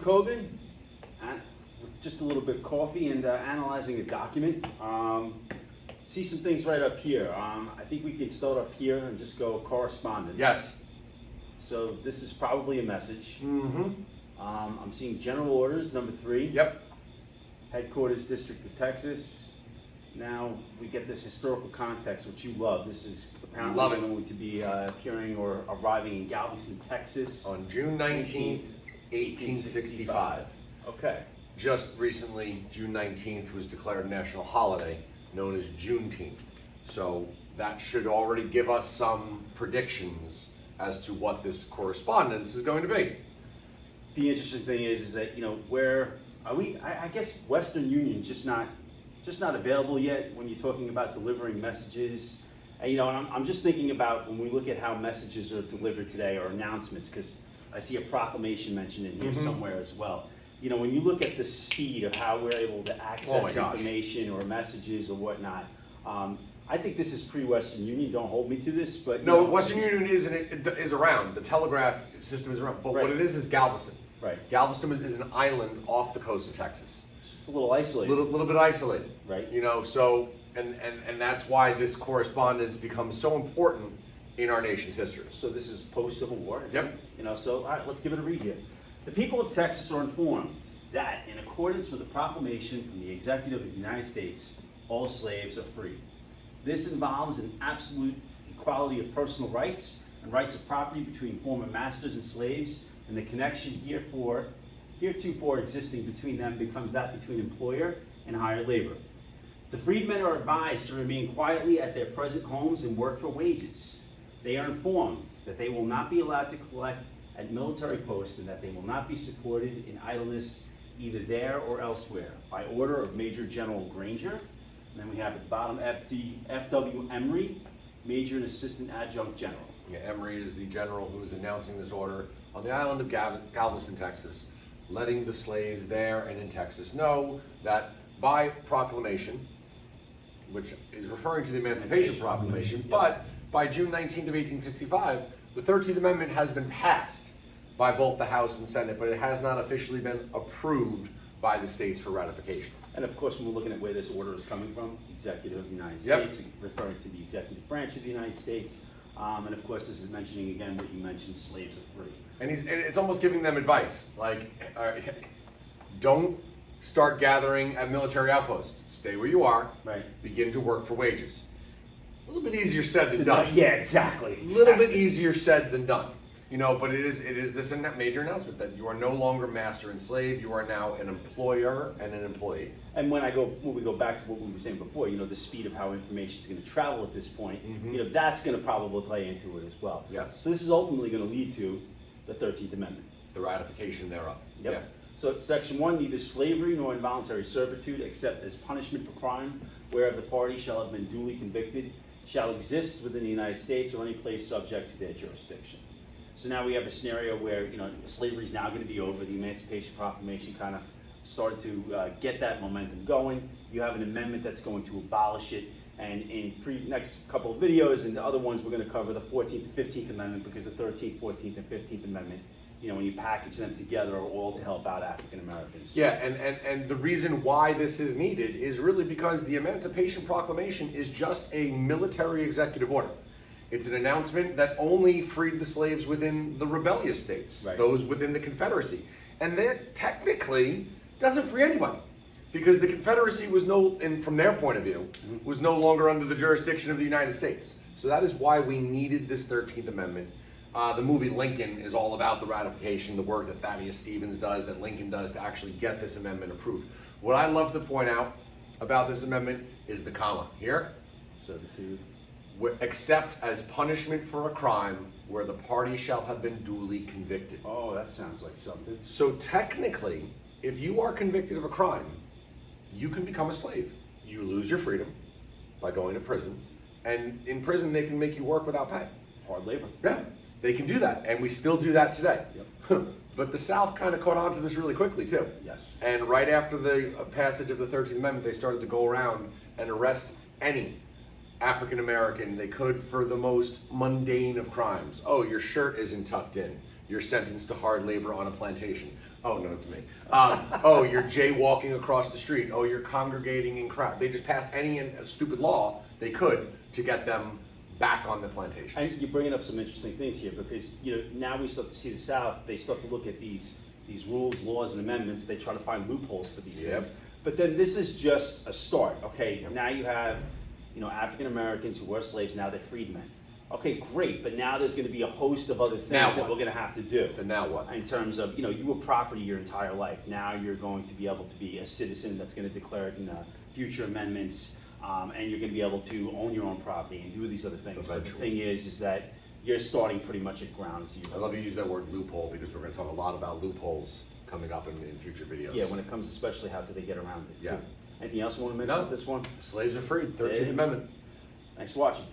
Kogan, with just a little bit of coffee and analyzing a document. See some things right up here. I think we could start up here and just go correspondence. Yes. So this is probably a message. Mm-hmm. I'm seeing general orders, number 3. Yep. Headquarters, District of Texas. Now we get this historical context, which you love. This is apparently going to be appearing or arriving in Galveston, Texas. On June 19th, 1865. Okay. Just recently, June 19th was declared a national holiday known as Juneteenth. So that should already give us some predictions as to what this correspondence is going to be. The interesting thing is that, you know, where are we? I guess Western Union's just not available yet when you're talking about delivering messages. And, you know, and I'm just thinking about when we look at how messages are delivered today or announcements, because I see a proclamation mentioned in here somewhere as well. You know, when you look at the speed of how we're able to access information or messages or whatnot, I think this is pre-Western Union. Don't hold me to this, but no, Western Union is around. The telegraph system is around, but what it is Galveston. Right. Galveston is an island off the coast of Texas. It's a little isolated. Little bit isolated. Right. You know, so and that's why this correspondence becomes so important in our nation's history. So this is post-Civil War. Yep. You know, so all right, let's give it a read here. The people of Texas are informed that, in accordance with a proclamation from the Executive of the United States, all slaves are free. This involves an absolute equality of personal rights and rights of property between former masters and slaves, and the connection heretofore existing between them becomes that between employer and hired labor. The freedmen are advised to remain quietly at their present homes and work for wages. They are informed that they will not be allowed to collect at military posts and that they will not be supported in idleness either there or elsewhere, by order of Major General Granger. And then we have at the bottom F.W. Emory, Major and Assistant Adjunct General. Yeah, Emory is the general who is announcing this order on the island of Galveston, Texas, letting the slaves there and in Texas know that by proclamation, which is referring to the Emancipation Proclamation, but by June 19th of 1865, the 13th Amendment has been passed by both the House and Senate, but it has not officially been approved by the states for ratification. And of course, when we're looking at where this order is coming from, Executive of the United States, referring to the executive branch of the United States. And of course, this is mentioning again what you mentioned, slaves are free. And it's almost giving them advice, like, don't start gathering at military outposts. Stay where you are. Right. Begin to work for wages. A little bit easier said than done. Yeah, exactly. A little bit easier said than done. You know, but it is this major announcement that you are no longer master and slave. You are now an employer and an employee. And when we go back to what we were saying before, you know, the speed of how information is going to travel at this point, you know, that's going to probably play into it as well. Yes. So this is ultimately going to lead to the 13th Amendment. The ratification thereof. Yep. Yeah. So Section 1, neither slavery nor involuntary servitude, except as punishment for crime, whereof the party shall have been duly convicted, shall exist within the United States or any place subject to their jurisdiction. So now we have a scenario where, you know, slavery is now going to be over. The Emancipation Proclamation kind of started to get that momentum going. You have an amendment that's going to abolish it. And in next couple of videos and the other ones, we're going to cover the 14th and 15th Amendment, because the 13th, 14th, and 15th Amendment, you know, when you package them together, are all to help out African Americans. Yeah, and the reason why this is needed is really because the Emancipation Proclamation is just a military executive order. It's an announcement that only freed the slaves within the rebellious states, those within the Confederacy. And that technically doesn't free anybody, because the Confederacy was from their point of view, was no longer under the jurisdiction of the United States. So that is why we needed this 13th Amendment. The movie Lincoln is all about the ratification, the work that Thaddeus Stevens does, that Lincoln does to actually get this amendment approved. What I love to point out about this amendment is the comma here. Servitude. Except as punishment for a crime where the party shall have been duly convicted. Oh, that sounds like something. So technically, if you are convicted of a crime, you can become a slave. You lose your freedom by going to prison, and in prison they can make you work without pay. Hard labor. Yeah, they can do that, and we still do that today. Yep. But the South kind of caught on to this really quickly too. Yes. And right after the passage of the 13th Amendment, they started to go around and arrest any African American they could for the most mundane of crimes. Oh, your shirt isn't tucked in. You're sentenced to hard labor on a plantation. Oh, no, it's me. Oh, you're jaywalking across the street. Oh, you're congregating in crowd. They just passed any stupid law they could to get them back on the plantations. I think you're bringing up some interesting things here because now we start to see the South. They start to look at these rules, laws, and amendments. They try to find loopholes for these things. But then this is just a start. Okay, now you have African Americans who were slaves. Now they're freedmen. Okay, great. But now there's going to be a host of other things that we're going to have to do. Then now what? In terms of you were property your entire life. Now you're going to be able to be a citizen that's going to declare it in future amendments. And you're going to be able to own your own property and do these other things. But the thing is that you're starting pretty much at ground zero. I love you use that word loophole because we're going to talk a lot about loopholes coming up in future videos. Yeah, when it comes especially how do they get around it. Yeah. Anything else you want to mention about this one? Slaves are freed, 13th Amendment. Thanks for watching.